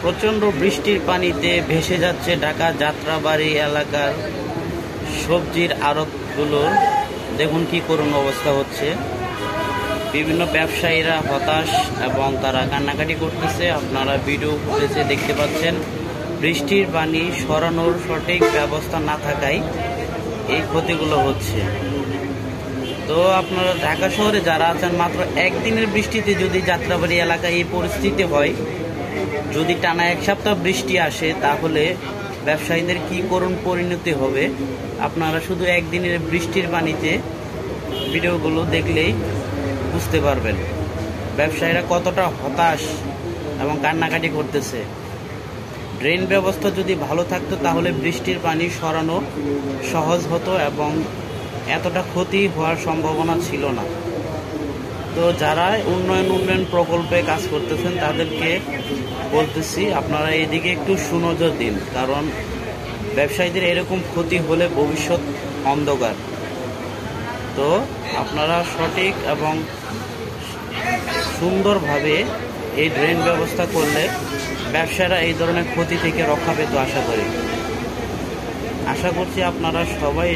প্রচণ্ড বৃষ্টির পানিতে ভেসে যাচ্ছে ঢাকা যাত্রাবাড়ি এলাকার সবজির আড়তগুলোর। দেখুন কি করুণ অবস্থা হচ্ছে। বিভিন্ন ব্যবসায়ীরা হতাশ এবং তারা কান্নাকাটি করতেছে। আপনারা ভিডিও ফুটেজে দেখতে পাচ্ছেন বৃষ্টির পানি সরানোর সঠিক ব্যবস্থা না থাকায় এই ক্ষতিগুলো হচ্ছে। তো আপনারা ঢাকা শহরে যারা আছেন, মাত্র একদিনের বৃষ্টিতে যদি যাত্রাবাড়ি এলাকায় এই পরিস্থিতি হয়, যদি টানা এক সপ্তাহ বৃষ্টি আসে, তাহলে ব্যবসায়ীদের কি করুণ পরিণতি হবে আপনারা শুধু একদিনের বৃষ্টির পানিতে ভিডিওগুলো দেখলেই বুঝতে পারবেন ব্যবসায়ীরা কতটা হতাশ এবং কান্নাকাটি করতেছে। ড্রেন ব্যবস্থা যদি ভালো থাকতো তাহলে বৃষ্টির পানি সরানো সহজ হতো এবং এতটা ক্ষতি হওয়ার সম্ভাবনা ছিল না। তো যারা উন্নয়ন প্রকল্পে কাজ করতেছেন তাদেরকে বলতেছি, আপনারা এদিকে একটু সুনজর দিন, কারণ ব্যবসায়ীদের এরকম ক্ষতি হলে ভবিষ্যৎ অন্ধকার। তো আপনারা সঠিক এবং সুন্দরভাবে এই ড্রেন ব্যবস্থা করলে ব্যবসায়ীরা এই ধরনের ক্ষতি থেকে রক্ষা পেতে আশা করছি আপনারা সবাই